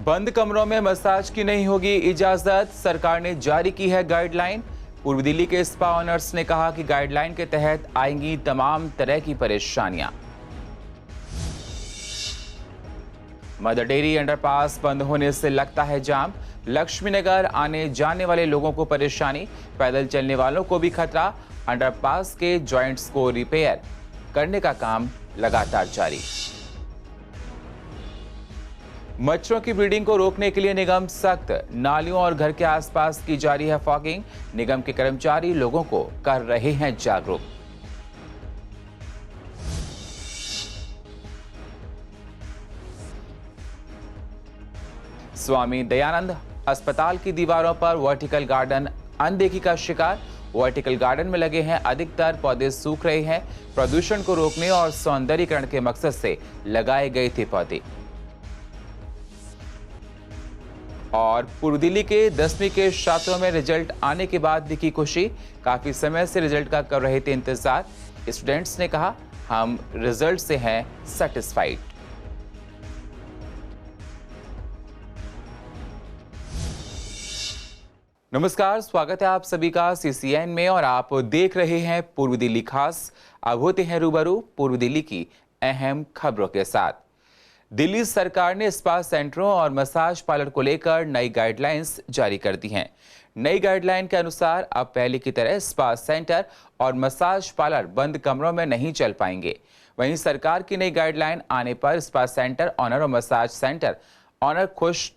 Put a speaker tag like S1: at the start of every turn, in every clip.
S1: बंद कमरों में मसाज की नहीं होगी इजाजत, सरकार ने जारी की है गाइडलाइन। पूर्व दिल्ली के स्पा ओनर्स ने कहा कि गाइडलाइन के तहत आएंगी तमाम तरह की परेशानियां। मदर डेयरी अंडरपास बंद होने से लगता है जाम, लक्ष्मीनगर आने जाने वाले लोगों को परेशानी, पैदल चलने वालों को भी खतरा। अंडरपास के जॉइंट्स को रिपेयर करने का काम लगातार जारी। मच्छरों की ब्रीडिंग को रोकने के लिए निगम सख्त, नालियों और घर के आसपास की जारी है फॉगिंग। निगम के कर्मचारी लोगों को कर रहे हैं जागरूक। स्वामी दयानंद अस्पताल की दीवारों पर वर्टिकल गार्डन अनदेखी का शिकार। वर्टिकल गार्डन में लगे हैं अधिकतर पौधे सूख रहे हैं। प्रदूषण को रोकने और सौंदर्यीकरण के मकसद से लगाए गए थे पौधे। और पूर्व दिल्ली के 10वीं के छात्रों में रिजल्ट आने के बाद दिखी खुशी। काफी समय से रिजल्ट का कर रहे थे इंतजार। स्टूडेंट्स ने कहा, हम रिजल्ट से हैं सेटिस्फाइड। नमस्कार, स्वागत है आप सभी का CCN में और आप देख रहे हैं पूर्व दिल्ली खास। अब होते हैं रूबरू पूर्व दिल्ली की अहम खबरों के साथ। दिल्ली सरकार ने स्पा सेंटरों और मसाज पार्लर को लेकर नई गाइडलाइंस जारी कर दी हैं। नई गाइडलाइन के अनुसार अब पहले की तरह स्पा सेंटर और मसाज पार्लर बंद कमरों में नहीं चल पाएंगे। वहीं सरकार की नई गाइडलाइन आने पर स्पा सेंटर ऑनर और मसाज सेंटर ऑनर खुश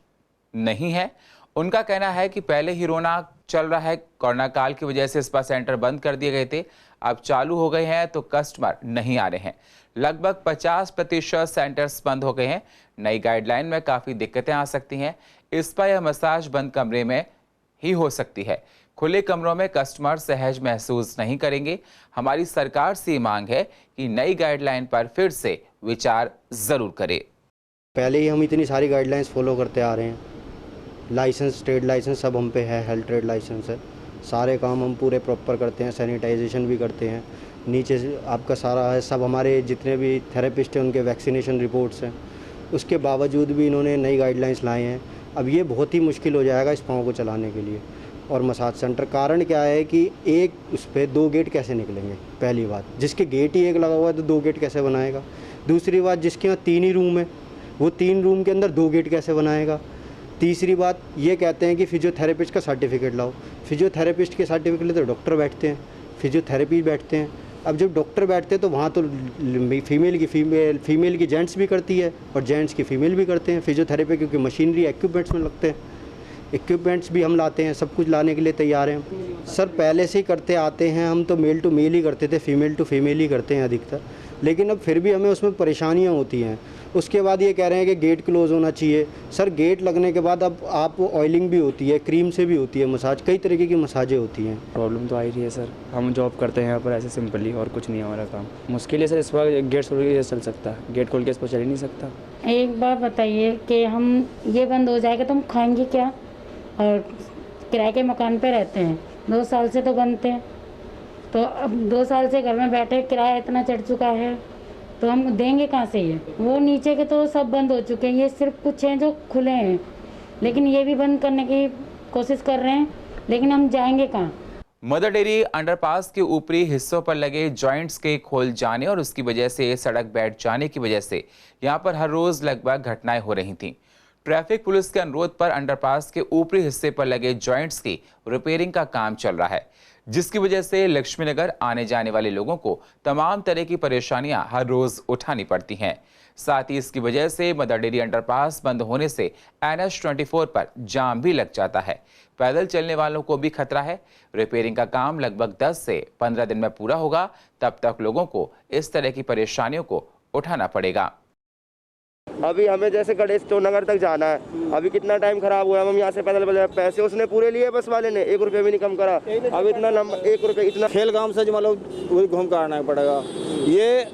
S1: नहीं है। उनका कहना है कि पहले ही रोना चल रहा है, कोरोना काल की वजह से स्पा सेंटर बंद कर दिए गए थे, अब चालू हो गए हैं तो कस्टमर नहीं आ रहे हैं। लगभग 50% सेंटर्स बंद हो गए हैं। नई गाइडलाइन में काफ़ी दिक्कतें आ सकती हैं। स्पा या मसाज बंद कमरे में ही हो सकती है, खुले कमरों में कस्टमर सहज महसूस नहीं करेंगे। हमारी सरकार से मांग है कि नई गाइडलाइन पर फिर से विचार ज़रूर करे।
S2: पहले ही हम इतनी सारी गाइडलाइंस फॉलो करते आ रहे हैं। लाइसेंस, ट्रेड लाइसेंस सब हम पे है, हेल्थ ट्रेड लाइसेंस है। सारे काम हम पूरे प्रॉपर करते हैं, सैनिटाइजेशन भी करते हैं। नीचे से आपका सारा है, सब हमारे जितने भी थेरेपिस्ट हैं उनके वैक्सीनेशन रिपोर्ट्स हैं। उसके बावजूद भी इन्होंने नई गाइडलाइंस लाए हैं। अब ये बहुत ही मुश्किल हो जाएगा इस पाँव को चलाने के लिए। और मसाज सेंटर, कारण क्या है कि एक उस पर 2 गेट कैसे निकलेंगे? पहली बात, जिसके गेट ही एक लगा हुआ है तो 2 गेट कैसे बनाएगा? दूसरी बात, जिसके यहाँ 3 ही रूम है वो 3 रूम के अंदर 2 गेट कैसे बनाएगा? तीसरी बात, ये कहते हैं कि फिजियोथेरेपिस्ट का सर्टिफिकेट लाओ। फिजियोथेरेपिस्ट के सर्टिफिकेट तो डॉक्टर बैठते हैं, फिजियोथेरेपी बैठते हैं। अब जब डॉक्टर बैठते हैं तो वहाँ तो फीमेल की जेंट्स भी करती है और जेंट्स की फीमेल भी करते हैं फिजियोथेरेपी, क्योंकि मशीनरी इक्विपमेंट्स में लगते हैं। इक्विपमेंट्स भी हम लाते हैं, सब कुछ लाने के लिए तैयार हैं सर। पहले से ही करते आते हैं हम, तो मेल टू मेल ही करते थे, फीमेल टू फीमेल ही करते हैं अधिकतर। लेकिन अब फिर भी हमें उसमें परेशानियाँ होती हैं। उसके बाद ये कह रहे हैं कि गेट क्लोज़ होना चाहिए। सर, गेट लगने के बाद अब आप ऑयलिंग भी होती है, क्रीम से भी होती है मसाज, कई तरीके की मसाजें होती हैं।
S3: प्रॉब्लम तो आ ही रही है सर। हम जॉब करते हैं यहाँ पर ऐसे सिंपली, और कुछ नहीं है हमारा काम। मुश्किल है सर, इस बार गेट खोल के चल सकता है, गेट खोल के इस पर चल ही नहीं सकता।
S4: एक बार बताइए कि हम ये बंद हो जाएगा तो हम खाएंगे क्या? और किराए के मकान पे रहते हैं, 2 साल से तो बनते हैं, तो अब 2 साल से घर में बैठे, किराया इतना चढ़ चुका है तो हम देंगे कहाँ से? ये वो नीचे के तो सब बंद हो चुके हैं, ये सिर्फ कुछ हैं जो खुले हैं, लेकिन ये भी बंद करने की कोशिश कर रहे हैं, लेकिन हम जाएंगे कहाँ?
S1: मदर डेयरी अंडरपास के ऊपरी हिस्सों पर लगे जॉइंट्स के खोल जाने और उसकी वजह से सड़क बैठ जाने की वजह से यहाँ पर हर रोज लगभग घटनाएं हो रही थीं। ट्रैफिक पुलिस के अनुरोध पर अंडरपास के ऊपरी हिस्से पर लगे जॉइंट्स की रिपेयरिंग का काम चल रहा है, जिसकी वजह से लक्ष्मीनगर आने जाने वाले लोगों को तमाम तरह की परेशानियां हर रोज उठानी पड़ती हैं। साथ ही इसकी वजह से मदर डेयरी अंडरपास बंद होने से NH24 पर जाम भी लग जाता है। पैदल चलने वालों को भी खतरा है। रिपेयरिंग का काम लगभग 10 से 15 दिन में पूरा होगा, तब तक लोगों को इस तरह की परेशानियों को उठाना पड़ेगा।
S5: अभी हमें जैसे गणेश चौक नगर तक जाना है, अभी कितना टाइम खराब हुआ है। हम यहाँ से पैदल पैसे उसने पूरे लिए, बस वाले ने 1 रुपये भी नहीं कम करा। अब इतना लंबा 1 रुपये इतना
S6: खेल गांव से मतलब वही घूम कर आना पड़ेगा। ये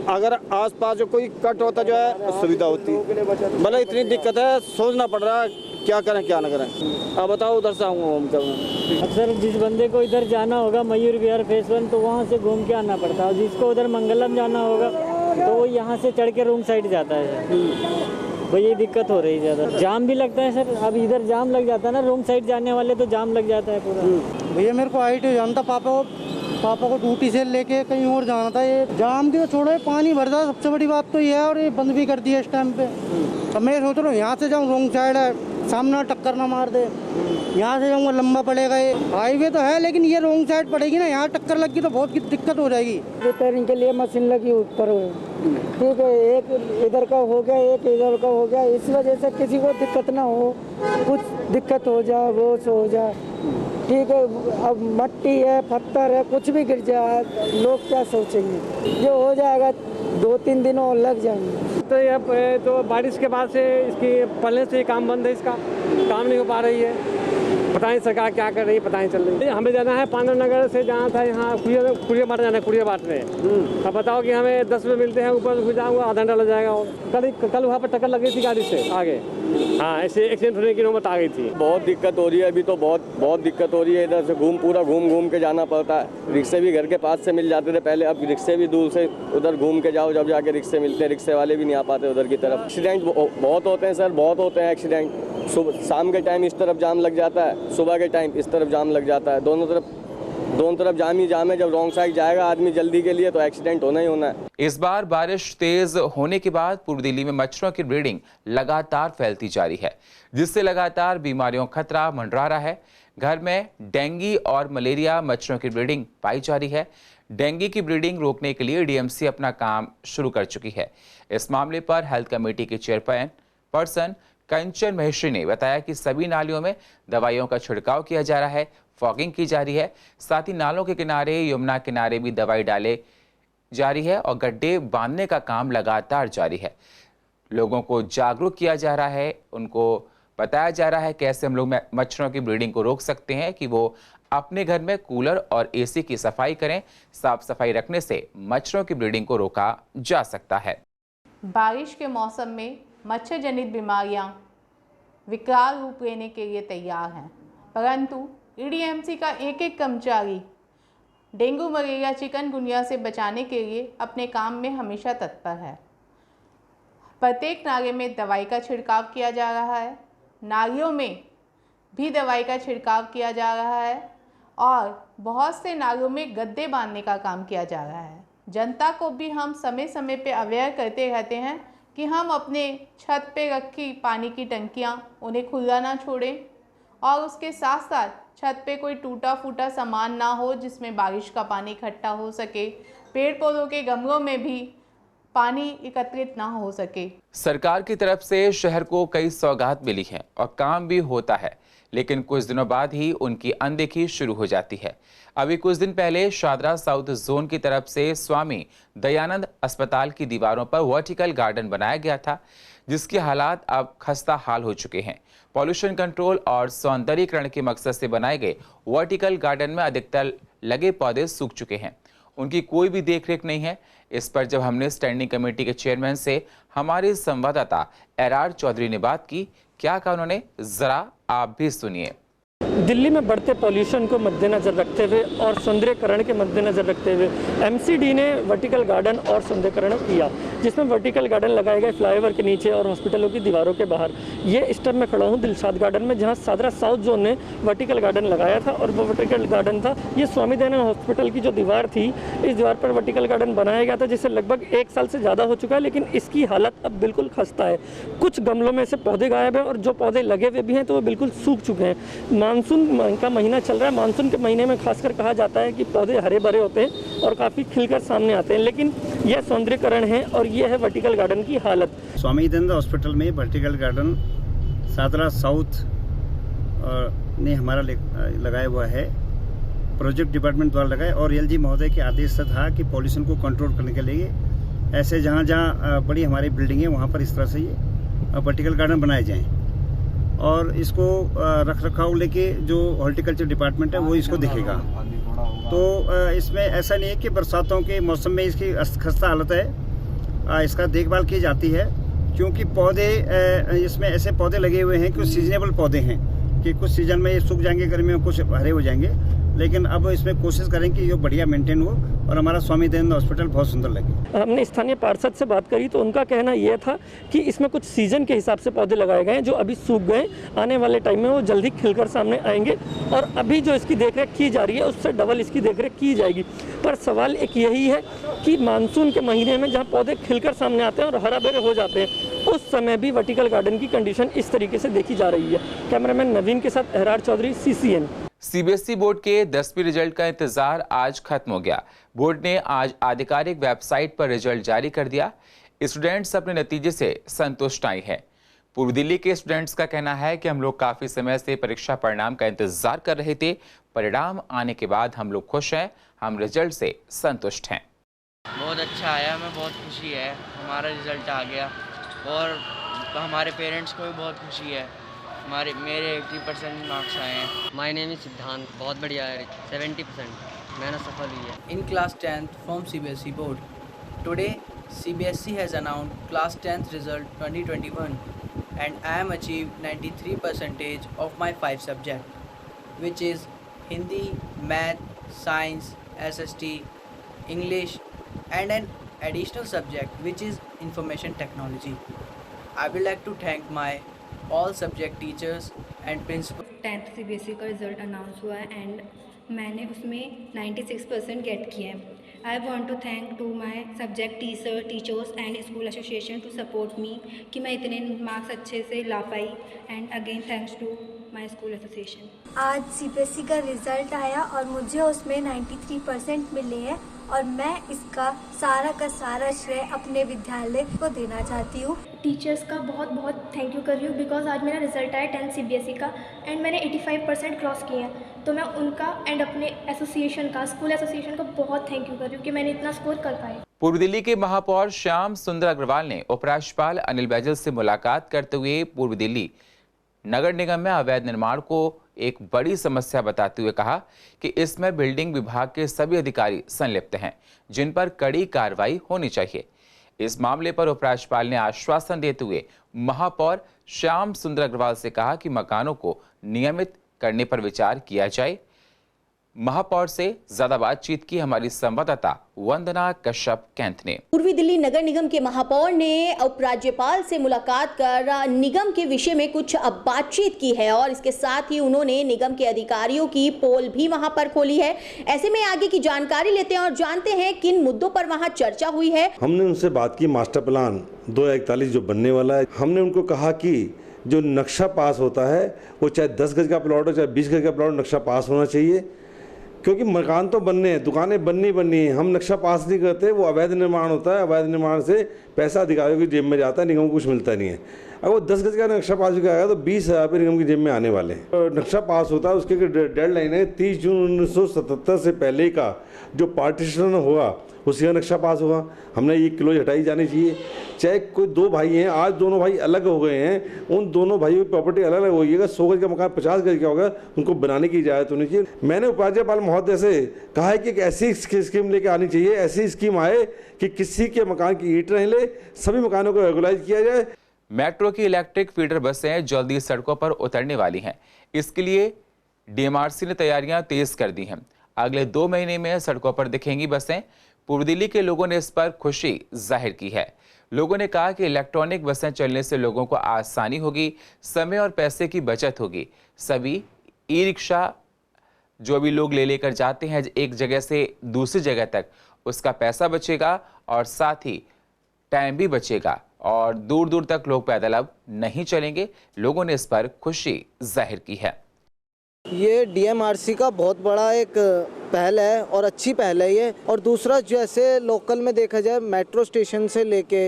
S6: अगर आसपास जो कोई कट होता जो है सुविधा होती, मतलब इतनी दिक्कत है, सोचना पड़ रहा है क्या करें क्या ना करें। अब बताओ, उधर से आऊँगा घूम कर।
S7: अक्सर जिस बंदे को इधर जाना होगा मयूर विहार फेस 1, तो वहाँ से घूम के आना पड़ता है। जिसको उधर मंगलम जाना होगा तो वो यहाँ से चढ़ के रूम साइड जाता है। भाई ये दिक्कत हो रही है ज़्यादा, जाम भी लगता है सर। अब इधर जाम लग जाता है ना, रोंग साइड जाने वाले तो जाम लग जाता है पूरा।
S2: भैया मेरे को IIT जाना था, पापा को ड्यूटी से लेके कहीं और जाना था। ये जाम की तो छोड़ो, पानी भर जाता, सबसे बड़ी बात तो ये है, और ये बंद भी कर दिया इस टाइम पे। अब मैं सोच रहा हूँ यहाँ से जाऊँ, रोंग साइड है, सामना टक्कर ना मार दे। यहाँ से जाऊँगा लंबा पड़ेगा, ये हाईवे तो है लेकिन ये रोंग साइड पड़ेगी ना, यहाँ टक्कर लगी तो बहुत दिक्कत हो जाएगी।
S7: रिपेयरिंग के लिए मशीन लगी ऊपर, ठीक है, एक इधर का हो गया, एक इधर का हो गया, इस वजह से किसी को दिक्कत ना हो, कुछ दिक्कत हो जाए वो हो जाए, ठीक है। अब मट्टी है, पत्थर है, कुछ भी गिर जाए लोग क्या सोचेंगे। जो हो जाएगा 2-3 दिन और लग जाएंगे।
S8: तो ये तो बारिश के बाद से इसकी पहले से काम बंद है, इसका काम नहीं हो पा रही है। पता नहीं सरकार क्या कर रही है, पता नहीं चल रही है। हमें जाना है पांडव नगर से, जाना था यहाँ कुड़िया बाट जाना है, कुड़िया बाट में। अब बताओ कि हमें 10 रुपये मिलते हैं, ऊपर घुस जाऊँगा, आधा घंटा लग जाएगा। कल वहाँ पर टक्कर लगी थी गाड़ी से आगे, हाँ, ऐसे एक्सीडेंट होने की नौबत आ गई थी।
S5: बहुत दिक्कत हो रही है अभी तो, बहुत दिक्कत हो रही है। इधर से घूम के जाना पड़ता है। रिक्शे भी घर के पास से मिल जाते थे पहले, अब रिक्शे भी दूर से उधर घूम के जाओ, जब जाके रिक्शे मिलते हैं, रिक्शे वाले भी नहीं आ पाते उधर की तरफ। एक्सीडेंट बहुत होते हैं सर, बहुत होते हैं एक्सीडेंट। शाम के टाइम इस तरफ जाम लग जाता है, सुबह के टाइम इस तरफ जाम लग जाता है। दोनों तरफ जाम ही जाम है। जब रॉन्ग साइड जाएगा आदमी जल्दी के लिए तो एक्सीडेंट होना ही होना है।
S1: इस बार बारिश तेज होने के बाद पूर्व दिल्ली में मच्छरों की ब्रीडिंग लगातार फैलती जा रही है, जिससे लगातार बीमारियों का खतरा मंडरा रहा है। घर में डेंगू और मलेरिया मच्छरों की ब्रीडिंग पाई जा रही है। डेंगू की ब्रीडिंग रोकने के लिए DMC अपना काम शुरू कर चुकी है। इस मामले पर हेल्थ कमेटी के चेयरपर्सन कंचन महेश्वरी ने बताया कि सभी नालियों में दवाइयों का छिड़काव किया जा रहा है, फॉगिंग की जा रही है। साथ ही नालों के किनारे, यमुना किनारे भी दवाई डाले जा रही है और गड्ढे बांधने का काम लगातार जारी है। लोगों को जागरूक किया जा रहा है, उनको बताया जा रहा है कैसे हम लोग मच्छरों की ब्रीडिंग को रोक सकते हैं, कि वो अपने घर में कूलर और AC की सफाई करें। साफ सफाई रखने से मच्छरों की ब्रीडिंग को रोका जा सकता है।
S9: बारिश के मौसम में मच्छर जनित बीमारियां विकराल रूप लेने के लिए तैयार हैं, परंतु EDMC का एक कर्मचारी डेंगू, मलेरिया, चिकनगुनिया से बचाने के लिए अपने काम में हमेशा तत्पर है। प्रत्येक नाले में दवाई का छिड़काव किया जा रहा है, नालियों में भी दवाई का छिड़काव किया जा रहा है और बहुत से नालों में गड्ढे बांधने का काम किया जा रहा है। जनता को भी हम समय समय पे अवेयर करते रहते हैं कि हम अपने छत पे रखी पानी की टंकियां उन्हें खुला ना छोड़ें, और उसके साथ साथ छत पे कोई टूटा फूटा सामान ना हो जिसमें बारिश का पानी इकट्ठा हो सके। पेड़ पौधों के गमलों में भी पानी एकत्रित ना हो सके।
S1: सरकार की तरफ से शहर को कई सौगात मिली है और काम भी होता है, लेकिन कुछ दिनों बाद ही उनकी अनदेखी शुरू हो जाती है। अभी कुछ दिन पहले शादरा साउथ जोन की तरफ से स्वामी दयानंद अस्पताल की दीवारों पर वर्टिकल गार्डन बनाया गया था, जिसके हालात अब खस्ता हाल हो चुके हैं। पॉल्यूशन कंट्रोल और सौंदर्यीकरण के मकसद से बनाए गए वर्टिकल गार्डन में अधिकतर लगे पौधे सूख चुके हैं, उनकी कोई भी देखरेख नहीं है। इस पर जब हमने स्टैंडिंग कमेटी के चेयरमैन से हमारे संवाददाता एरार चौधरी ने बात की, क्या कहा उन्होंने, जरा आप भी सुनिए।
S10: दिल्ली में बढ़ते पॉल्यूशन को मद्देनजर रखते हुए और सौंदर्यीकरण के मद्देनजर रखते हुए MCD ने वर्टिकल गार्डन और सौंदर्यीकरण किया, जिसमें वर्टिकल गार्डन लगाए गए फ्लाईओवर के नीचे और हॉस्पिटलों की दीवारों के बाहर। ये इस टाइम मैं खड़ा हूँ दिलशाद गार्डन में, जहाँ शादरा साउथ जोन ने वर्टिकल गार्डन लगाया था। और वो वर्टिकल गार्डन था, ये स्वामी दयानंद हॉस्पिटल की जो दीवार थी, इस दीवार पर वर्टिकल गार्डन बनाया गया था, जिसे लगभग 1 साल से ज़्यादा हो चुका है, लेकिन इसकी हालत अब बिल्कुल खस्ता है। कुछ गमलों में से पौधे गायब हैं और जो पौधे लगे हुए भी हैं तो वो बिल्कुल सूख चुके हैं। मानसून का महीना चल रहा है, मानसून के महीने में खासकर कहा जाता है कि पौधे हरे भरे होते हैं और काफ़ी खिलकर सामने आते हैं, लेकिन यह सौंदर्यीकरण है और यह है वर्टिकल गार्डन की हालत।
S11: स्वामी दयानंद हॉस्पिटल में वर्टिकल गार्डन शादरा साउथ ने हमारा लगाया हुआ है, प्रोजेक्ट डिपार्टमेंट द्वारा लगाया, और LG महोदय के आदेश से था कि पॉल्यूशन को कंट्रोल करने के लिए ऐसे जहाँ जहाँ बड़ी हमारी बिल्डिंग है वहाँ पर इस तरह से ये वर्टिकल गार्डन बनाए जाएँ, और इसको रख रखाव लेके जो हॉर्टिकल्चर डिपार्टमेंट है वो इसको देखेगा। तो इसमें ऐसा नहीं है कि बरसातों के मौसम में इसकी खस्ता हालत है, इसका देखभाल की जाती है, क्योंकि पौधे इसमें ऐसे पौधे लगे हुए हैं कि सीजनेबल पौधे हैं कि कुछ सीजन में ये सूख जाएंगे, गर्मी में कुछ हरे हो जाएंगे, लेकिन अब इसमें कोशिश करें कि ये बढ़िया मेंटेन हो और हमारा स्वामी दयानंद हॉस्पिटल बहुत सुंदर लगे।
S10: हमने स्थानीय पार्षद से बात करी तो उनका कहना यह था कि इसमें कुछ सीजन के हिसाब से पौधे लगाए गए हैं जो अभी सूख गए, आने वाले टाइम में वो जल्दी खिलकर सामने आएंगे और अभी जो इसकी देखरेख की जा रही है उससे डबल इसकी देखरेख की जाएगी। पर सवाल एक यही है कि मानसून के महीने में जहाँ पौधे खिलकर सामने आते हैं और हरा भरे हो जाते हैं उस समय भी वर्टिकल गार्डन की कंडीशन इस तरीके से देखी जा रही है। कैमरामैन नवीन के साथ Ahrar Chaudhary, CCN।
S1: CBSE board के 10वीं रिजल्ट का इंतजार आज खत्म हो गया। बोर्ड ने आज आधिकारिक वेबसाइट पर रिजल्ट जारी कर दिया। स्टूडेंट्स अपने नतीजे से संतुष्ट आए हैं। पूर्व दिल्ली के स्टूडेंट्स का कहना है कि हम लोग काफी समय से परीक्षा परिणाम का इंतजार कर रहे थे। परिणाम आने के बाद हम लोग खुश हैं, हम रिजल्ट से संतुष्ट हैं।
S12: बहुत अच्छा आया, हमें बहुत खुशी है, हमारा रिजल्ट आ गया और हमारे पेरेंट्स को भी बहुत खुशी है। मेरे 80% मार्क्स आए हैं।
S13: माय नेम इज सिद्धांत, बहुत बढ़िया है, 70% मेहनत सफल हुई है।
S14: In class 10th from CBSE board. Today CBSE has announced class 10th result 2021 and I am achieved 93% of my 5 subject which is Hindi, Math, Science, SST, English and an additional subject which is Information Technology. I would like to thank my all subject teachers and principal.
S15: 10th CBSE का result announce हुआ है and मैंने उसमें 96% get किए हैं। I want to thank to my subject teachers and school association to support me कि मैं इतने मार्क्स अच्छे से ला पाई and again thanks to my school association.
S16: आज CBSE का रिज़ल्ट आया और मुझे उसमें 93% मिले हैं और मैं इसका सारा श्रेय अपने विद्यालय को देना चाहती हूँ।
S17: टीचर्स का बहुत बहुत थैंक यू कर रही हूँ बिकॉज आज मेरा रिजल्ट आया 10th CBSE का एंड मैंने 85% क्रॉस किए हैं, तो मैं उनका एंड अपने एसोसिएशन का, स्कूल एसोसिएशन का बहुत थैंक यू कर रही हूँ कि मैंने इतना स्कोर कर पाया।
S1: पूर्व दिल्ली के महापौर श्याम सुंदर अग्रवाल ने उपराज्यपाल अनिल बैजल से मुलाकात करते हुए पूर्व दिल्ली नगर निगम में अवैध निर्माण को एक बड़ी समस्या बताते हुए कहा कि इसमें बिल्डिंग विभाग के सभी अधिकारी संलिप्त हैं, जिन पर कड़ी कार्रवाई होनी चाहिए। इस मामले पर उपराज्यपाल ने आश्वासन देते हुए महापौर श्याम सुंदर अग्रवाल से कहा कि मकानों को नियमित करने पर विचार किया जाए। महापौर से ज्यादा बातचीत की हमारी संवाददाता वंदना कश्यप कैंथ ने।
S18: पूर्वी दिल्ली नगर निगम के महापौर ने उपराज्यपाल से मुलाकात कर निगम के विषय में कुछ बातचीत की है और इसके साथ ही उन्होंने निगम के अधिकारियों की पोल भी वहां पर खोली है। ऐसे में आगे की जानकारी लेते हैं और जानते हैं किन मुद्दों पर वहां चर्चा हुई है।
S19: हमने उनसे बात की मास्टर प्लान 2041 जो बनने वाला है। हमने उनको कहा कि जो नक्शा पास होता है वो चाहे 10 गज का प्लॉट हो चाहे 20 गज का प्लॉट, नक्शा पास होना चाहिए, क्योंकि मकान तो बनने हैं, दुकानें बननी है। हम नक्शा पास नहीं करते, वो अवैध निर्माण होता है। अवैध निर्माण से पैसा अधिकारियों की जेब में जाता है, निगम को कुछ मिलता नहीं है। अगर वो 10 गज का नक्शा पास भी आएगा तो 20,000 रुपये निगम की जेब में आने वाले हैं। तो नक्शा पास होता है, उसके डेडलाइन है 30 जून 1977 से पहले का जो पार्टीशन होगा उसी का नक्शा पास होगा। हमने ये क्लोज हटाई जानी चाहिए। चाहे कोई 2 भाई हैं, आज दोनों भाई अलग हो गए हैं, उन दोनों भाइयों की प्रॉपर्टी अलग अलग होगी। अगर 100 गज का मकान 50 गज का होगा, उनको बनाने की इजाज़त होनी चाहिए। मैंने उपराज्यपाल महोदय से कहा है कि एक ऐसी स्कीम लेके आनी चाहिए, ऐसी स्कीम आए कि किसी के मकान की ईंट नहीं ले, सभी मकानों को रेगुलाइज किया जाए।
S1: मेट्रो की इलेक्ट्रिक फीडर बसें जल्दी सड़कों पर उतरने वाली हैं। इसके लिए DMRC ने तैयारियां तेज कर दी हैं। अगले 2 महीने में सड़कों पर दिखेंगी बसें। पूर्व दिल्ली के लोगों ने इस पर खुशी जाहिर की है। लोगों ने कहा कि इलेक्ट्रॉनिक बसें चलने से लोगों को आसानी होगी, समय और पैसे की बचत होगी। सभी ई-रिक्शा जो भी लोग लेकर जाते हैं एक जगह से दूसरी जगह तक, उसका पैसा बचेगा और साथ ही टाइम भी बचेगा और दूर दूर तक लोग पैदल अब नहीं चलेंगे। लोगों ने इस पर खुशी जाहिर की है।
S6: ये DMRC का बहुत बड़ा एक पहल है और अच्छी पहल है ये। और दूसरा, जैसे लोकल में देखा जाए, मेट्रो स्टेशन से लेके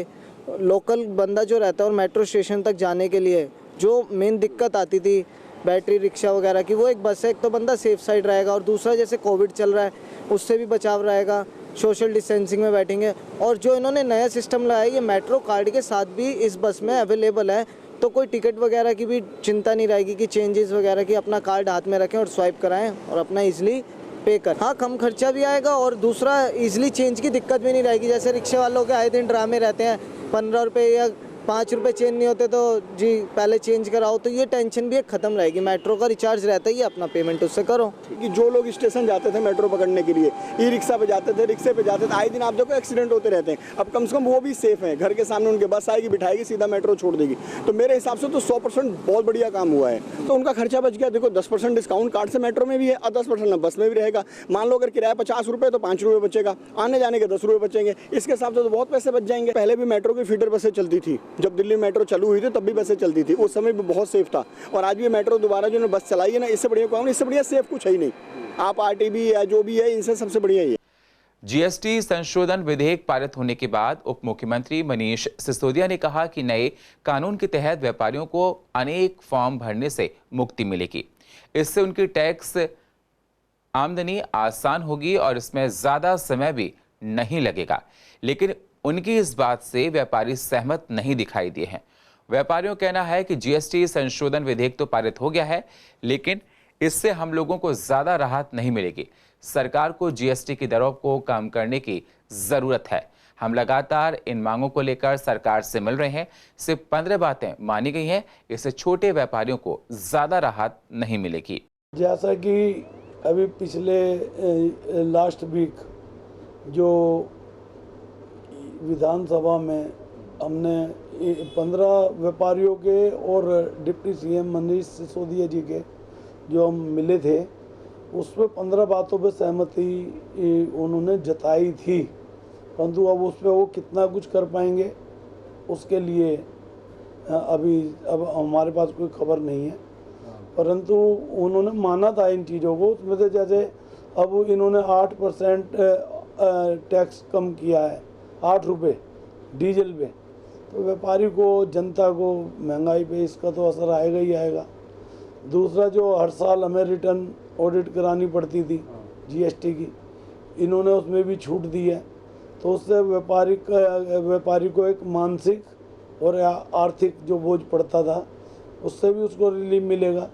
S6: लोकल बंदा जो रहता है और मेट्रो स्टेशन तक जाने के लिए जो मेन दिक्कत आती थी बैटरी रिक्शा वगैरह की, वो एक बस है। एक तो बंदा सेफ साइड रहेगा और दूसरा जैसे कोविड चल रहा है उससे भी बचाव रहेगा, सोशल डिस्टेंसिंग में बैठेंगे। और जो इन्होंने नया सिस्टम लाया है, ये मेट्रो कार्ड के साथ भी इस बस में अवेलेबल है, तो कोई टिकट वगैरह की भी चिंता नहीं रहेगी कि चेंजेस वगैरह की। अपना कार्ड हाथ में रखें और स्वाइप कराएं और अपना इजीली पे कर। हाँ, कम खर्चा भी आएगा और दूसरा इजीली चेंज की दिक्कत भी नहीं रहेगी। जैसे रिक्शे वालों के आए दिन ड्रामे रहते हैं, 15 रुपये या
S7: 5 रुपए चेंज नहीं होते तो जी पहले चेंज कराओ, तो ये टेंशन भी एक ख़त्म रहेगी। मेट्रो का रिचार्ज रहता ही है, अपना पेमेंट उससे करो।
S6: कि जो लोग स्टेशन जाते थे मेट्रो पकड़ने के लिए, ई रिक्शा पे जाते थे, रिक्शे पे जाते थे, आए दिन आप देखो एक्सीडेंट होते रहते हैं। अब कम से कम वो भी सेफ हैं, घर के सामने उनके बस आएगी, बिठाएगी, सीधा मेट्रो छोड़ देगी। तो मेरे हिसाब से तो 100% बहुत बढ़िया काम हुआ है। तो उनका खर्चा बच गया। देखो 10% डिस्काउंट कार्ड से मेट्रो में भी है और 10% बस में भी रहेगा। मान लो अगर किराया 50 रुपये तो 5 रुपये बचेगा, आने जाने के 10 रुपये बचेंगे। इसके हिसाब से तो बहुत पैसे बच जाएंगे। पहले भी मेट्रो की फीडर बसें चलती थी, जब दिल्ली मेट्रो चालू हुई थी तब भी बसें चलती थी, उस समय भी बहुत सेफ था। और आज भी मेट्रो दोबारा जो बस चलाई है ना, इससे बढ़िया काम, इससे बढ़िया सेफ कुछ है ही नहीं। आप आरटीबी या जो भी है, इनसे सबसे बढ़िया ही है।
S1: जीएसटी संशोधन विधेयक पारित होने के बाद उप मुख्यमंत्री मनीष सिसोदिया ने कहा कि नए कानून के तहत व्यापारियों को अनेक फॉर्म भरने से मुक्ति मिलेगी। इससे उनकी टैक्स आमदनी आसान होगी और इसमें ज्यादा समय भी नहीं लगेगा। लेकिन उनकी इस बात से व्यापारी सहमत नहीं दिखाई दिए हैं। व्यापारियों का कहना है कि जीएसटी संशोधन विधेयक तो पारित हो गया है, लेकिन इससे हम लोगों को ज्यादा राहत नहीं मिलेगी। सरकार को जीएसटी की दरों को कम करने की जरूरत है। हम लगातार इन मांगों को लेकर सरकार से मिल रहे हैं। सिर्फ 15 बातें मानी गई हैं, इससे छोटे व्यापारियों को ज्यादा राहत नहीं मिलेगी।
S20: जैसा कि अभी पिछले लास्ट वीक जो विधानसभा में हमने 15 व्यापारियों के और डिप्टी सीएम मनीष सिसोदिया जी के जो हम मिले थे, उसमें 15 बातों पे सहमति उन्होंने जताई थी, परंतु अब उस पर वो कितना कुछ कर पाएंगे उसके लिए अब हमारे पास कोई खबर नहीं है। परंतु उन्होंने माना था इन चीज़ों को। उसमें से जैसे अब इन्होंने 8% टैक्स कम किया है, 8 रुपये डीजल पे, तो व्यापारी को, जनता को महंगाई पे इसका तो असर आएगा ही आएगा। दूसरा, जो हर साल हमें रिटर्न ऑडिट करानी पड़ती थी जीएसटी की, इन्होंने उसमें भी छूट दी है, तो उससे व्यापारी को एक मानसिक और आर्थिक जो बोझ पड़ता था उससे भी उसको रिलीफ मिलेगा।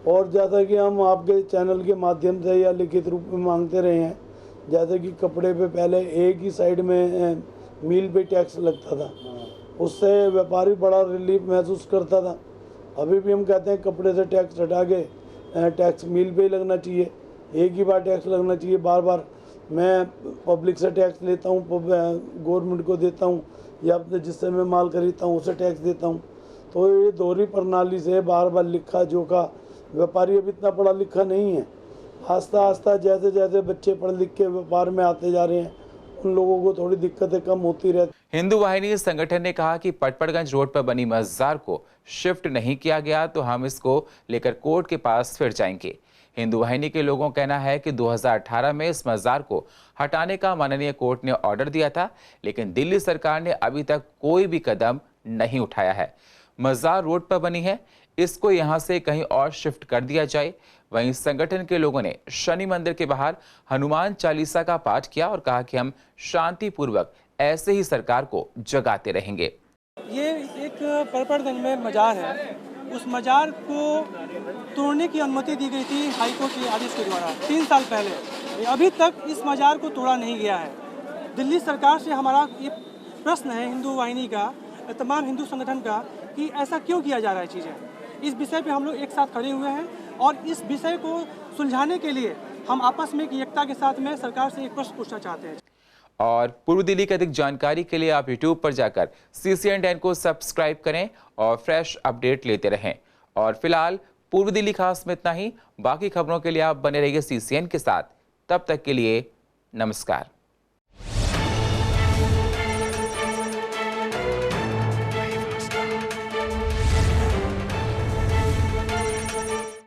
S20: और जैसा कि हम आपके चैनल के माध्यम से या लिखित रूप में मांगते रहे हैं, जैसे कि कपड़े पे पहले एक ही साइड में मील पे टैक्स लगता था, उससे व्यापारी बड़ा रिलीफ महसूस करता था। अभी भी हम कहते हैं कपड़े से टैक्स हटा के टैक्स मील पे ही लगना चाहिए, एक ही बार टैक्स लगना चाहिए। बार बार मैं पब्लिक से टैक्स लेता हूँ, गवर्नमेंट को देता हूँ, या अपने जिससे मैं माल खरीदता हूँ उसे टैक्स देता हूँ। तो ये दोहरी प्रणाली से बार बार लिखा जोखा, व्यापारी अब इतना पढ़ा लिखा नहीं है। आस्ता आस्ता जैसे जैसे बच्चे पढ़ लिख के व्यापार में आते जा रहे हैं, उन लोगों को थोड़ी दिक्कतें कम होती रहती।
S1: हिंदू वाहिनी संगठन ने कहा कि पटपड़गंज रोड पर बनी मजार को शिफ्ट नहीं किया गया तो हम इसको लेकर कोर्ट के पास फिर जाएंगे। हिंदू वाहिनी के लोगों का कहना है कि 2018 में इस मजार को हटाने का माननीय कोर्ट ने ऑर्डर दिया था, लेकिन दिल्ली सरकार ने अभी तक कोई भी कदम नहीं उठाया है। मजार रोड पर बनी है, इसको यहां से कहीं और शिफ्ट कर दिया जाए। वहीं संगठन के लोगों ने शनि मंदिर के बाहर हनुमान चालीसा का पाठ किया और कहा कि हम शांतिपूर्वक ऐसे ही सरकार को जगाते रहेंगे।
S21: ये एक पटपड़गंज में मजार है, उस मजार को तोड़ने की अनुमति दी गई थी हाईकोर्ट के आदेश के द्वारा 3 साल पहले। अभी तक इस मजार को तोड़ा नहीं गया है। दिल्ली सरकार से हमारा ये प्रश्न है, हिंदू वाहिनी का, तमाम हिंदू संगठन का, कि ऐसा क्यों किया जा रहा है चीज़ें। इस विषय पे हम लोग एक साथ खड़े हुए हैं और इस विषय को सुलझाने के लिए हम आपस में एकता के साथ में सरकार से एक प्रश्न पूछना चाहते हैं।
S1: और पूर्व दिल्ली की अधिक जानकारी के लिए आप YouTube पर जाकर CCN को सब्सक्राइब करें और फ्रेश अपडेट लेते रहें। और फिलहाल पूर्व दिल्ली खास में इतना ही। बाकी खबरों के लिए आप बने रहिए CCN के साथ। तब तक के लिए नमस्कार।